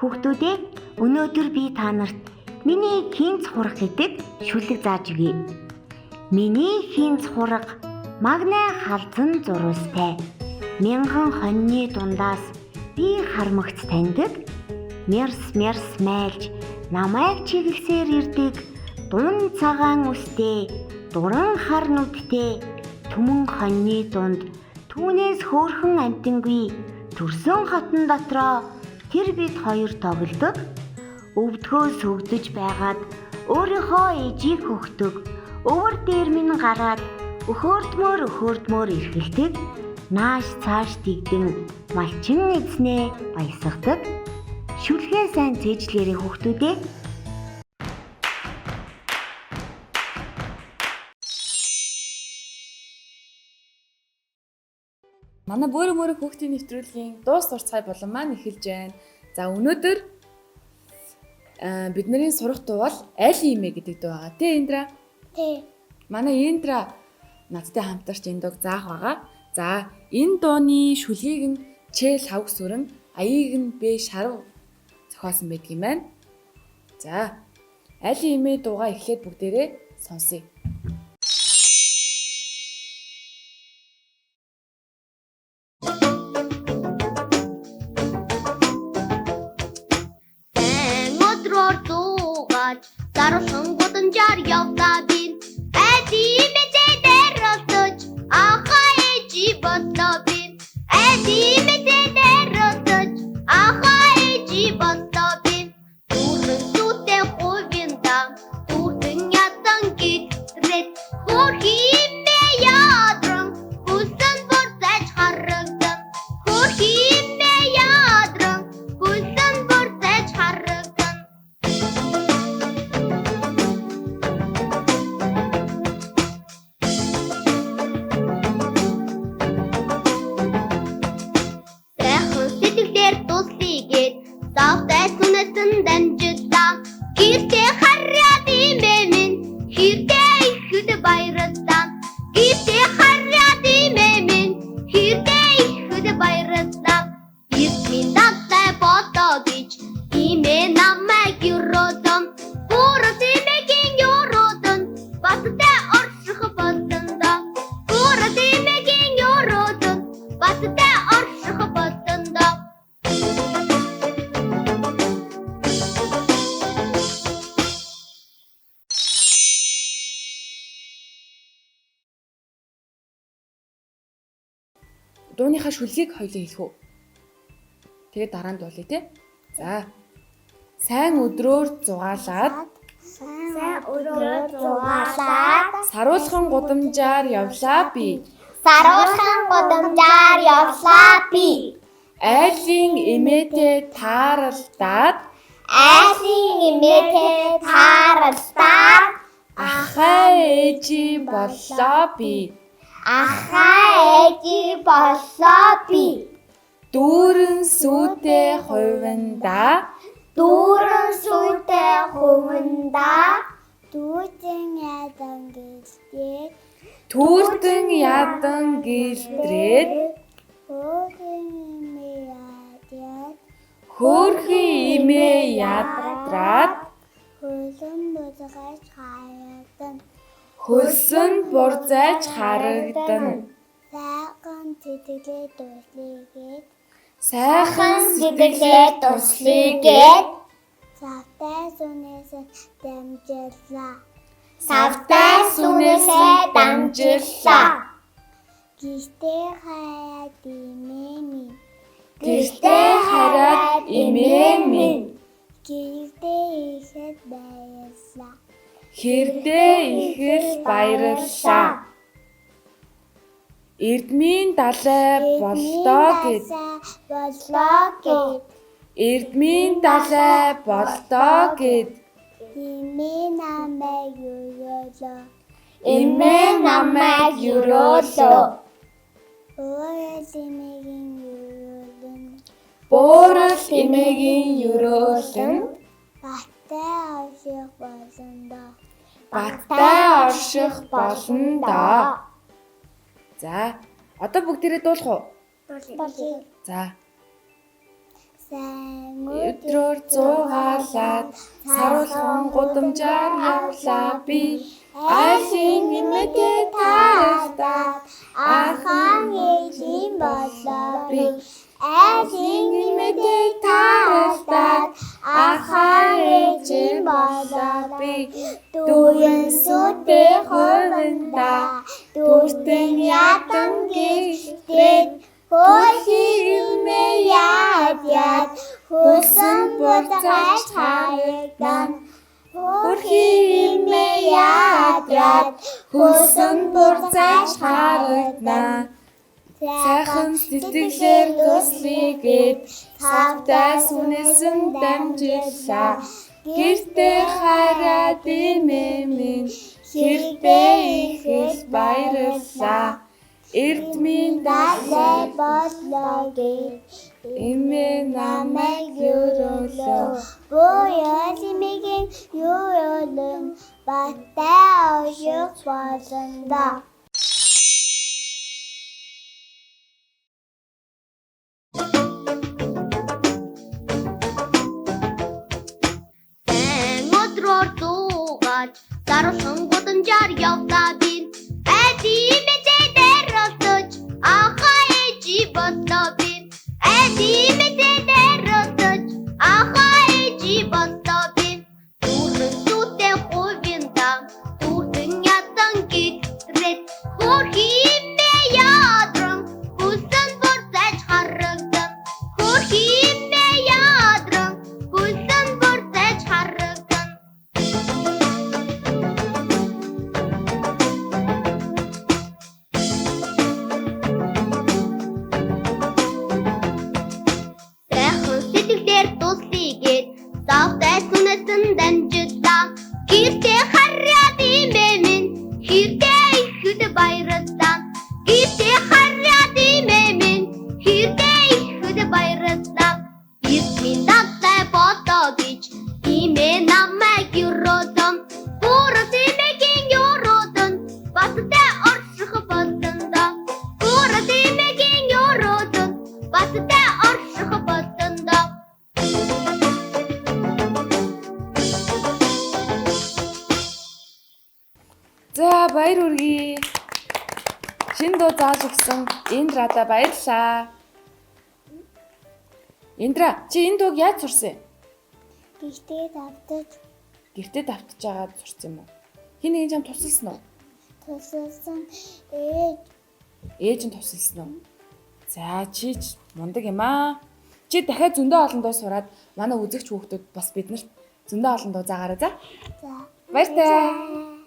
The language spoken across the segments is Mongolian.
Хүүхдүүдээ өнөөдөр би та нарт миний хинц хураг гэдэг шүлэг зааж өгье. Миний хинц хураг магнай халзан зурвастай. Мянган хоньны дундаас би хармагц таньдаг. Мэрс майлж намайг чиглэсээр ирдэг. Дун цагаан үстэй, дуран хар нүдтэй, түмэн хоньны дунд түүнээс хөөрхөн амтангүй төрсөн хотон дотроо тэр бид хоёр тоглодог. Өвдгөө сүгдэж байгаад өөрийнхөө ээжийг хөхдөг. Өвөр дээр минь гараад өхөөрдмөр эрхэлдэг. Нааш цааш дигдэн малчин эзнээ баясгадаг. Шүлгээ сайн цээжлээрээ хүүхдүүдээ. Манай бөөрө хүүхдийн нэвтрүүлгийн дуус сурцгай болон маань эхэлж байна. За өнөөдөр бидний сурах дуу бол аль иймэ гэдэг дуу байгаа. Тэ Индра? Тэ. Манай Индра надтай хамтарч энэ дууг заах байгаа. За энэ дууны шүлгийг нь Чэл Хавгсүрэн, аяыг нь Бэ Шарав зохиосон байдаг юм байна. За аль иймэ дуугаа эхлээд бүгдээрээ сонсъё. Даруушхан гудамжаар явлаа би. Эдимэтэй дэрэлтэж ахаа ээжи боллоо би. Эдимэтэй дэрэлтэж ахаа ээжи боллоо би. Дүүрэн сүтэн хувинда дүүрэн ядан гитрээд хөрхи имэ ядран хүсэн бүрдэж харагдан. Хөрхи имэ ядран хүсэн бүрдэж харагдан. Завтай сүнэсэн дамжуулаа. Гэртээ хараад имэ минь хэрдээ ихэд баярлаа. Гэртээ хараад имэ минь хэрдээ ихэд баярлаа. Гэртийн даттай бодоо гэж имэ намайг юродон. Бүрс имэгийн юродон баттай орших болдондоо. Бүрс имэгийн юродон баттай орших болдондоо. Дууныхаа шүлгийг хоёулаа хэлэх үү. Тэгээд дараа нь дуулъя те. За. Сайн өдрөөр зугаалаад саруулхан гудамжаар явлаа би. Айлын эмээтэй тааралдаад ахаа ээжи боллоо би. Дүүрэн сүтээ хувинда түүртэн ядан гэлтрээд хөөрхи имэ ядраад хөлсөн бурзайж харагдан. Сайхан сэтгэлээ туслыгээд савтай сүнээсээ дамжууллаа. Гэртээ хараад имээ минь хэрдээ их л баярлаа. Эрдмийн далай боллоо гэд. Эрдмийн далай боллоо гэд. Эмээ намайг юрөөлөө. Бөөрөл эмээгийн юрөөлөн. Баттай орших болно доо. За, одоо бүгдээрээ дуулах уу? За. Сайн Өдрөөр зугаалаад саруулхан гудамжаар явлаа би. Айлын нэмэдээ тарахдаа ахаан ээжийн болоо би. Айлын нэмэдээ тарахдаа ахаан ээжийн болоо би. Дүүрэн сүтээ хуванда дүүртэн ятан гихтрээд хөөхимэ яад хөсөн буцаж харагдан хөөхимэ яад хөсөн буцаж харагдан Сайхан сэтгэлээр туслигээд цавтай сүнэсэн дамжуулаа. Гэртээ хараад имэмэн хэрдээ их л баярлаа. Эрдмийн Далай болоо гэж эмээ намайг өрөөлөө. Буяа лимигийн юулын баттай ошиг болондоо. Өдрөөр зугаад дарсан гудамжаар явлаа би. Эдимэдээ дэрэлж ахаа ээжи болоо би. Эдимэдээ дэрэлж ахаа ээжи болоо би. Дүүрэн сүтээ хувинда дүүрэн ятан гихтрээд хөрхимэ яадран хүсэн буцаж харагдан. Хөрхимэ яадран хүсэн буцаж харагдан. Сайхан сэтгэлээр туслигээд завтай сүнэсэн дамжуулаа. Гэртээ хараад имээ минь хэрдээ ихэд баярлаа. Гэртээ хараад имээ минь хэрдээ ихэд баярлаа. Эрдмийн далай болоо гэж имээ намайг өрөөдөн. Бүрс имээгийн өрөөдөн баттай орших болондоо. Бүрс имээгийн өрөөдөн баттай орших болондоо. За баяр хүргэе. Шинэ дуу зааж өгсөн Индрада баярлаа. Индра чи энэ дууг яаж сурсан? Гэртээ давтаж Гэртээ давтаж байгаад сурсан юм уу? Хин нэгэн чам тусалсан уу? тусалсан ээж Ээж нь тусалсан уу? За чи ч мундаг юм аа. Чи дахиад зөндөө олон дуу сураад манай үзэгч хүүхдүүд бас биднэрт зөндөө олон дуу заагаарай за. за Баяртай.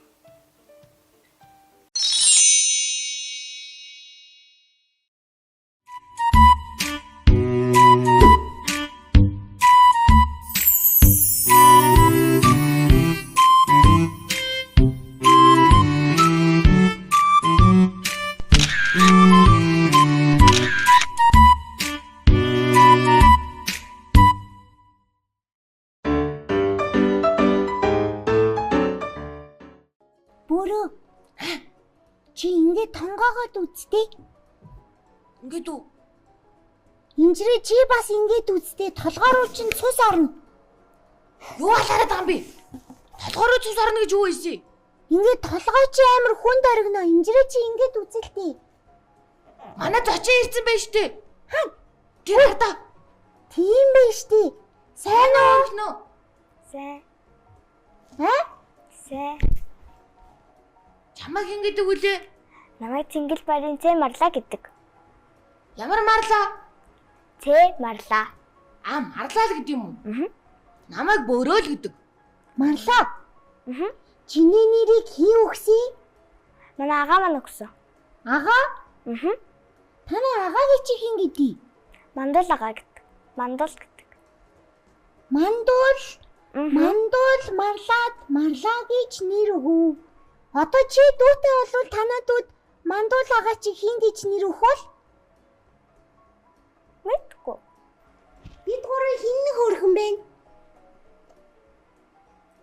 Бүрөө. Чи ингээд тонгоогоод үзтээ. Ингээд үү? Инжирээ чи бас ингээд үзтээ. Толгооруу чинь цус орно. Юу алаараа байгаа юм бэ? Толгоороо цус орно гэж юу ийсэ? Ингээд толгой чи амар хүнд оргино. Инжирээ чи ингээд үзэлтээ. Манай зочин ирсэн байж тээ. Хан. Тэр хата. Тийм байж тээ. Сайн уу? Нөө. сэ Аа? Чамайг ингээд өгүүлээ. намайг Цэнгэл баярын Цэ марлаа гэдэг. Ямар марлаа? Цэ марлаа. Марлаа л гэдэг юм уу? Аа. Намайг бөөрөөл гэдэг. Марлаа. Аа. Чиний нэрийг хий өгсөн? Манай агаа маань өгсөн. Агаа? Аа. Танай агаагийн чи хин гэдий? Мандал агаа гэдэг. Мандал гэдэг. Мандуул. Аа. Мандуул марлаад марлагич нэр өгөв. Одоо чи дүүтэй болвол танаа дүүд мандуул агаа чи хин гэж нэр өгөх бол Мэдгүй. бид гурав хин нэг хөрхөн байна.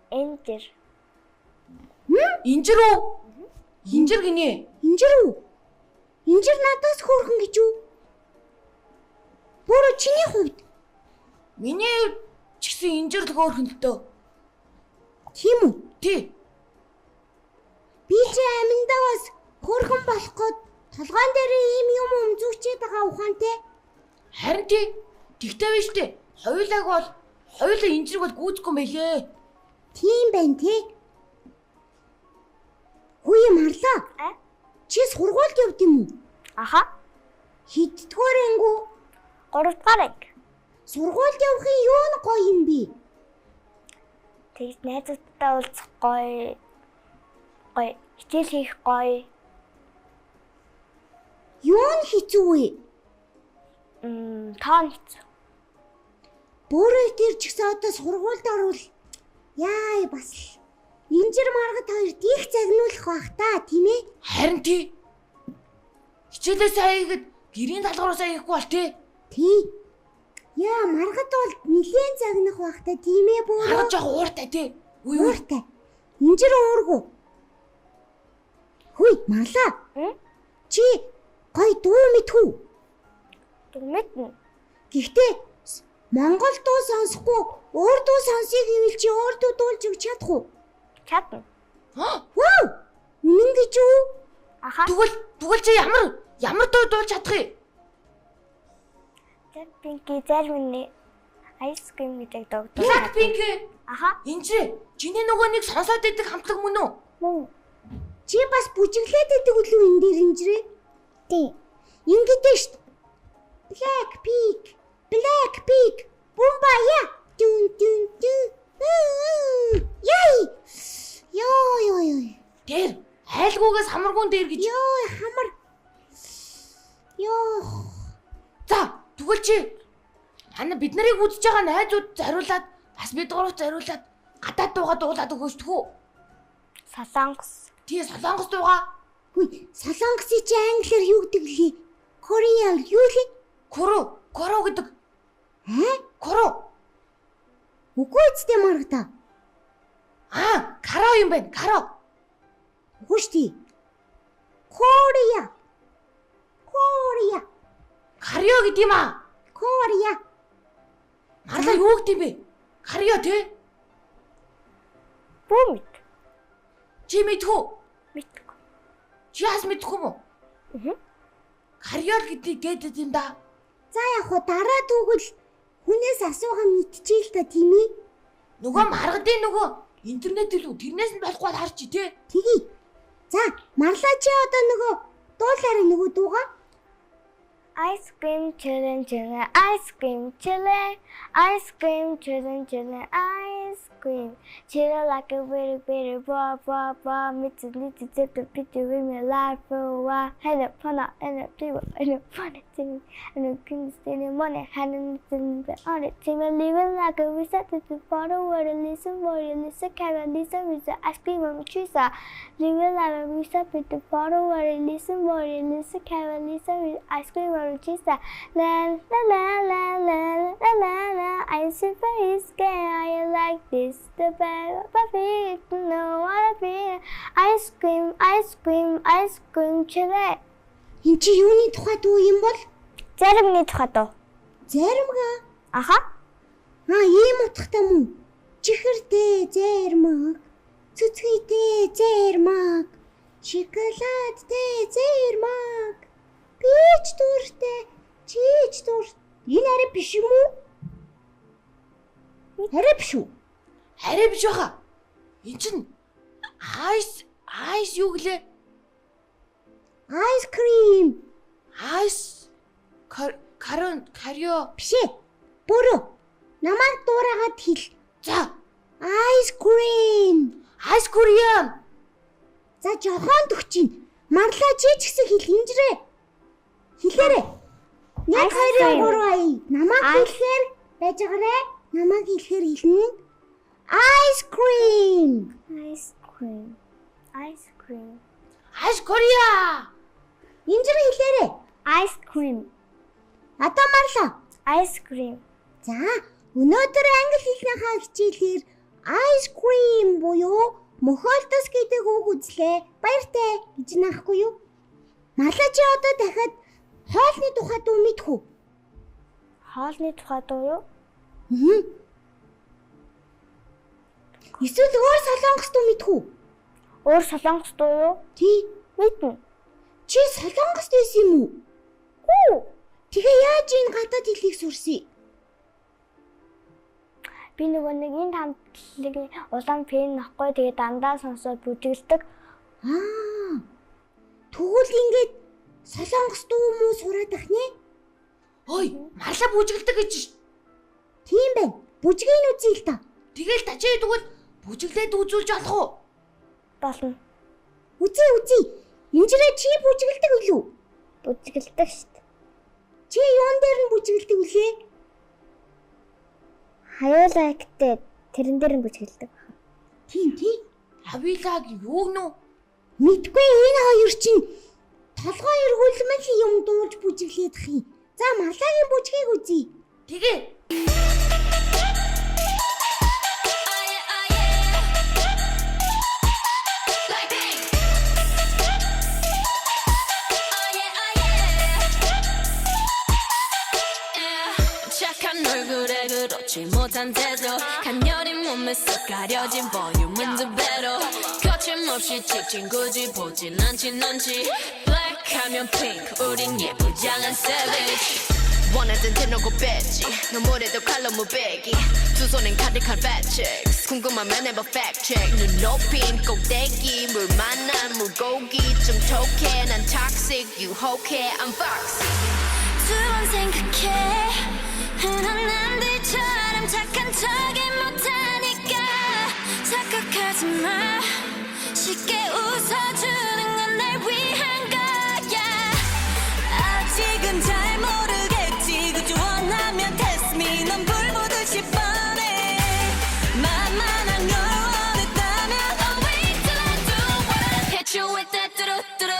Энжир. Инжир үү? Инжир гинэ. Инжир үү? Инжир надаас хөрхөн гэж үү? Бүрөө чиний хувьд Миний ч гэсэн инжир л хөөрхөн л дөө. Тийм үү? Тий. Би ч аминдаа бас хөөрхөн болох гээд толгойн дээр ийм юм өмзүүчээд байгаа ухаантай. Харин тий. Тэгтэй байж тээ. Хоёулаа инжирг бол гүйцэхгүй юм байлээ. Тийм байна тий. Хөөе Марлаа. Чи сургуульд явд юм уу? Аха. Хэддүгээр ангуу? 3 дугаар анги. Сургуульд явахын юу нь гоё юм бэ? Тэгж найзуудтай уулзах гоё. Хичээл хийх гоё. Юу нь хэцүү вэ? Тоон хэцүү. Бөөрэй дээр ч гэсэн одоо сургуульд орвол яа бас инжир маргад хоёрт их загнуулах бах та тийм ээ? Харин тий. Хичээлээс аягаад гэрийн даалгавраас аяхгүй бол тий. Тий. Яа маргад бол нилээн загнах бах та тийм ээ бөөрөө? Харин жоо ууртай тий. Ууртай. Инжир уургүй. Хүй Марлаа. Чи гой дуу мэдхүү? Мэднэ. Гэхдээ Монгол дуу сонсохгүй өөр дуу сонсъё гэвэл чи өөр дуу дуулж өгч чадах уу? Чадна. Вау! Үнэн гэж үү? Аха. Тэгвэл чи ямар дуу дуулж чадах юм? Blackpink зармын Ice Cream гэдэг дуу. Blackpink. Аха. Инжир, чиний нөгөө нэг сонсоод байдаг хамтлаг мөн үү? Мөн. Чи бас бүжиглээд байдаг үлээ энэ дээр инжирээ? Тий. Ингэдэж шít. Blackpink. Бумбая. Дүн. Яй. Ёо. Тэр хайлгуугаас хамаргуун дээр гэж. Ёо хамар. Ёо. За, тэгвэл чи манай бид нарыг үзэж байгаа найзууд зариулаад бас бид гурав зариулаад гадаад дуугаа дуулаад өгөөч тхүү. Солонгос. Тий, солонгос дуугаа. Хүй, солонгосын чи англиар юу гэдэг лээ? Кореал юу лээ? Коро гэдэг. Коро. Үгүй эцтэй маргата. Каро юм байна. Каро. Үгүй штий. Корея. Карио гэдэг юм аа. Корея. Марлаа юу гэдэг юм бэ? Карио тий? Бүүмит. Чи мэдхүү? Мэдгүй. Чи бас мэдхгүй юм уу? Карио гэдэг юм да. За яг хуу дараа түүгэл хүнээс асуугаа мэдчихээ л та тийм ээ. Нөгөө маргадын нөгөө интернет илүү тэрнээс нь болохгүй харчих тий. Тэгье. За, Марлаа чи одоо нөгөө дуулаараа нөгөө дуугаа. Ice cream chillin' ice cream chillin' ice cream chillin' ice cream chill like a bitty blah it's a picture with me life for a while had a fun and a people and a funny thing and a king standing money handing the on it team living like a reset to the photo where to listen can listen with the ice cream and cheese living like a reset with the photo where to listen can listen with ice cream Chisa la I super is I like this the bad puppy know what I feel ice cream chile Энд чи юуны тухай дуу юм бол? Заримны тухай дуу. Заримгаа. Аха. Ийм утгатай мөн. Чихэртэй зармаг. Цэцгийтэй зармаг. Шоколадтай зармаг. Пич дуртай, чич дур. Энэ арай биш юм уу? Арай биш үү? Арай биш баха. Энд чинь ice юу гэлээ? Ice cream. Ice карио Биш ээ. Бүрөө. Намайг дуурайгаад хэл. За, Ice cream. ice cream. За жохон төгчин. Марлаа чи ч гэсэн хэл хинжрээ. Хэлээрээ. 1 2 3 намайг хэлэхээр байж байгаарэ. Намайг хэлэхээр хэлнэ. Ice cream. Ice Korea. Инжир хэлээрээ. Ice cream. Одоо Марлаа. Ice cream. За, өнөөдөр англи хэлнийхаа хичээлээр ice cream буюу мөхөлдөс гэдэг үг үзлээ. Баяртай гэж наахгүй юу? Марлаа чи одоо дахиад хоолны тухай дуу мэдэх үү? Хоолны тухай дуу юу? Эсвэл өөр солонгос дуу мэдэх үү? Өөр солонгос дуу юу? Тий. Мэднэ. Чи солонгост байсан юм уу? Хүү. Тэгээ яаж энэ гадаад хэлийг сурсан? Би нөгөө нэг энэ хамтлагийн улаан пен нөхгүй тэгээ дандаа сонсоод бүжгэлдэг. Тэгвэл ингээд солонгос дуу муу сураад ах нэ? Ой, марлаа бүжгэлдэг гэж ш. Тийм байна. Бүжгийн үзье л та. Тэгэл тачаа тэгвэл бүжиглээд үзүүлж болох уу? Болно. Үзье. Инжирээ чи бүжгэлдэг үлээ? Бүжгэлдэг шүү дээ. Чи юун дээр нь бүжгэлдэг үлээ? Хаяалаа ихтэй тэрэн дээр нь бүжгэлдэг. Тийм. Хавилаг юу гэнэ? Мэдгүй энэ хоёр чинь толгой эргүүлмэл юм дуулж бүжиглээд ах юм. За марлагийн бүжгийг үзье. Тэгээ. 그렇지 못한 태도 간녀린 몸에서 가려진 볼륨은 두 배로 거침없이 찍힌 굳이 보진 않지 넌지 블랙하면 핑크 우린 예쁘장한 savage 원하던 대놓고 뺐지 너무래도 칼로 무배기 두 손엔 가득한 fat chicks 궁금하면 해봐 fact check 눈 높인 꼭대기 물 만난 물고기 좀 톡해 난 toxic 유혹해 I'm fox 두 번 생각해 흔한 남들처럼 착한 척이 못하니까 착각하지 마 쉽게 웃어주는 건 날 위한 거야 아직은 잘 모르겠지 그저 원하면 test me 넌 불 보듯이 뻔해 만만한 걸 원했다면 I'll wait till I do it hit you with that 뚜루뚜루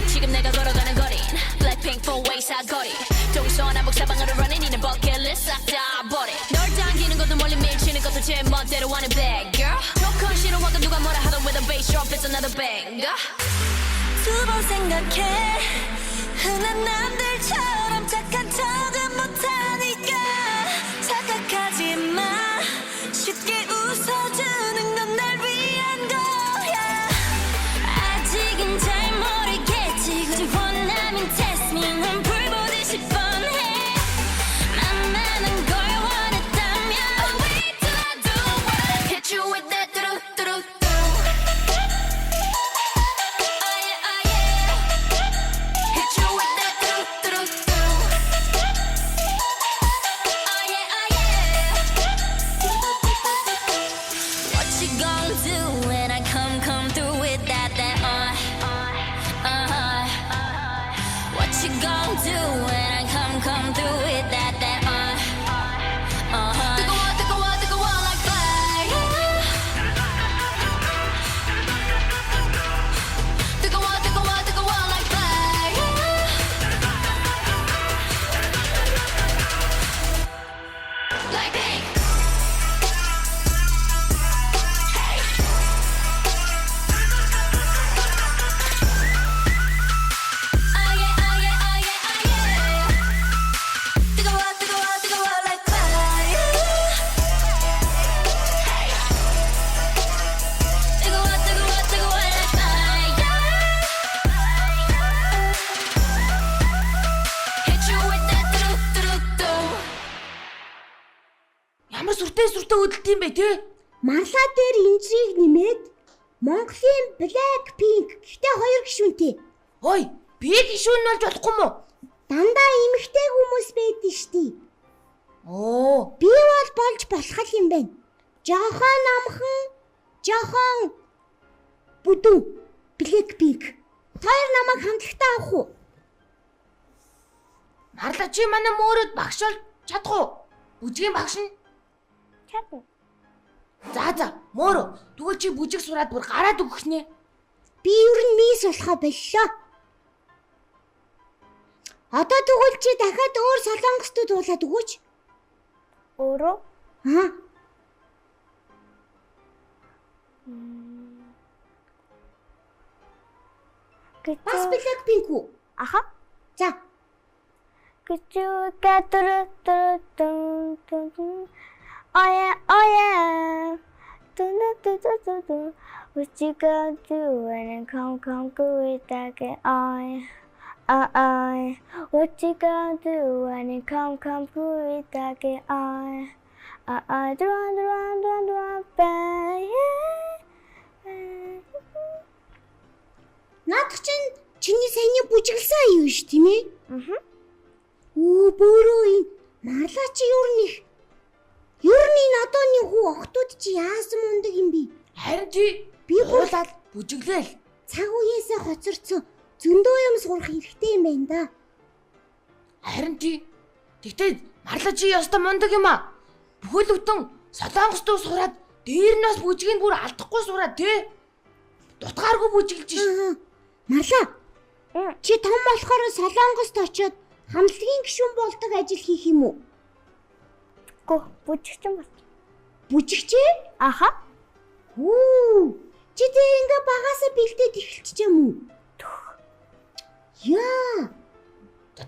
지금 내가 걸어가는 거린 Blackpink 4-way 사거리 동서남북 사방으로 running 이는 버킷리스트 싹 다 버려 널 당기는 것도 멀리 밀치는 것도 제 멋대로 하는 bad girl 조건 싫어하고 누가 뭐라 하던 with a bass drop it's another banger 두 번 생각해 흔한 남들처럼 착한 척은 못하니까 착각하지 마 쉽게 웃어주는 건 날 위한 거야 아직은 잘 모르겠지 굳이 원하면 test me 넌 불 보듯이 뻔해 만만한 걸 원했다면 I'll wait till I do it hit you with that 뚜루뚜루 Ямар сүртэй хөдөлт юм бэ тий? Марлаа дээр инжирийг нэмээд Монголын Blackpink гэхдээ хоёр гишүүнтэй. Ой, би гишүүн болж болохгүй мó? Дандаа эмэгтэй хүмүүс байдэн штий. Оо, Би бол болж болох юм байна. Жохон амхан, жохон бүдүүн Blackpink. Хоёр намайг хамтлагтаа авах уу? марлаа чи манай мөрөд багшаал чадах уу? Бүжгийн багш нь. Чадна. За, мөрөө. Тэгвэл чи бүжиг сураад бүр гараад өгөх нэ. Би ер нь мис болохоо боллоо. Одоо тэгвэл чи дахиад өөр солонгостууд дуулаад өгөөч. Өөрөө Аа. Бас Blackpink үү? Аха. За. Could you get the oh yeah. What you gonna do when I come go it again? What you gonna do when I come go it again? Run, bang. Наад чинь чиний саяны бүжиглсэн аюу ш тийм ээ? Мгм. Оо бөөрөө энэ марлаа чи юу н одооны хүү охтууд чи яасан мундаг юм бэ? Харин чи Би бүр уулаад бүжиглээл. цаг үеэсээ хоцорцсон зөндөө юм сурах хэрэгтэй юм байна да. Харин чи тэгтээ марлаа чи ёстой мундаг юм а. Бүхэл бүтэн солонгос дуу сураад дээр нь бас бүжгийг бүр алдахгүй сураад тий. Дутгааргүй бүжиглэж ш. Марлаа. Чи том болохоор солонгост очиод хамтлагийн гишүүн болдог ажил хийх юм уу? Го бүжигчин бол. Бүжигчээ? Аха. Хүү. Чи тэг ингээ багасаа бэлдээд эхэлчих юм уу? Яа.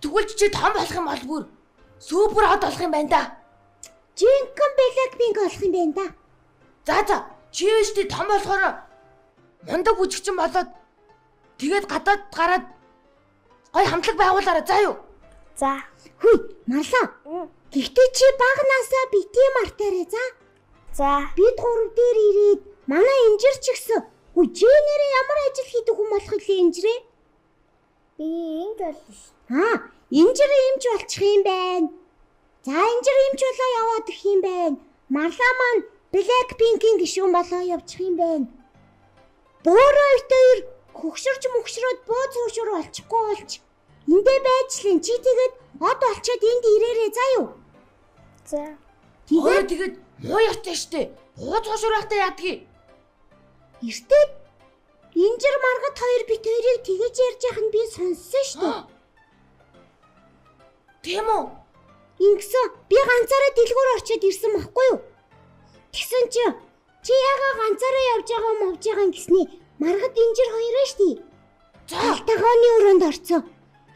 Тэгвэл чи том болох юм бол бүр супер хот болох юм байна да. Жинхэнэ Blackpink болох юм байна да. За чи өштэй том болохоор мундаг бүжигчин болоод тэгээд гадаад гараад гой хамтлаг байгуулаарай заа юу. За. Хүй, марлаа. Гэхдээ чи баг насаа битгий мартаарай за. За. Бид гурав дээр ирээд манай инжир ч гэсэн хүй чи нэрээ ямар ажил хийдэг хүн болох вэ инжирээ? Би энд болно ш. Инжир имж болчих юм байна. За инжир имж болоо яваад ирэх юм байна. Марлаа маань Blackpink-ийн гишүүн болоо явчих юм байна. Бөөрөө хоёр хөгшөрж мөгшрөөд бөө цуушур олчихгүй болж эндээ байжлын чи тэгээд од олчоод энд ирээрээ заа юу. За. Тэгээд муу ястай штэ. Бууз гошур байхдаа яадгийг. Эртээ инжир маргад хоёр бит хоёрыг тэгэж ярьж яхад нь би сонссон штэ. Тийм үү? Ингэсэн би ганцаараа дэлгүүр орчоод ирсэн байхгүй юу? Тэгсэн чи ягаа ганцаараа явж байгаа гэснээ маргад инжир хоёроо штэ. За Тагооны өрөөнд орцсон.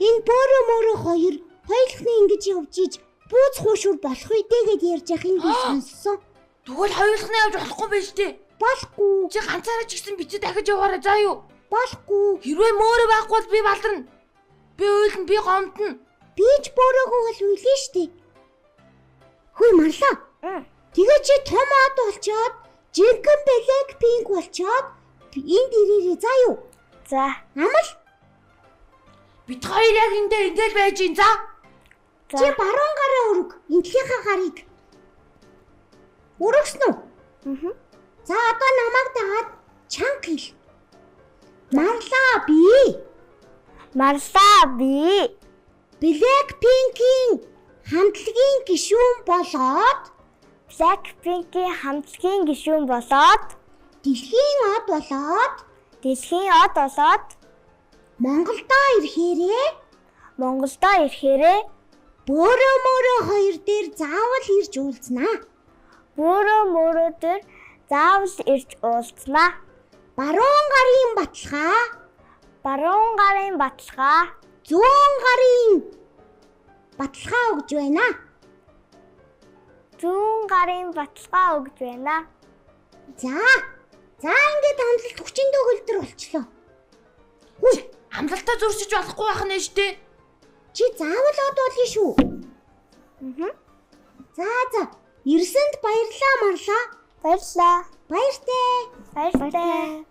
Энэ бөөрөө мөрөө хоёр хоёулахны ингэж явж иж бүүц хуушур болох үедээ гэд ярьж яхин би сонссон. тэгвэл хоёулахны явж болохгүй байж тээ. Болохгүй. Чи ганцаараа ч гэсэн битээ дахиж яваарай заа юу. Болохгүй. Хэрвээ мөөрөө байхгүй бол би баларна. Би уйлна, би гомдно. Би ч бөөрөөгөө бол үлээ штэ. Хүй марлаа. Тэгээ чи том ад болчоод жинхэнэ Blackpink болчоод энд ирээрээ заа юу. За. Амал Бид хоёр яг ингээл байж ин за. чи баруун гараа өрг. Энтлийнхаа гарыг. Өргөсөн үү? За одоо намайг дагаад чанга хэл. Марлаа би Blackpink-ийн хамтлагийн гишүүн болоод дэлхийн од болоод Монголдоо ирэхээрээ бөөрөө мөрөө хоёр дээр заавал ирж уулзнаа. Баруун гарын баталгаа зүүн гарын баталгаа өгж байна. За ингээд амлалт 40 төгөлдөр болчлоо. Хүй, Амлалтаа зуршиж болохгүй байх нь штэ. чи заавал од болно шүү. За ирсэнд баярлаа марлаа. Баярлаа. Баяртай.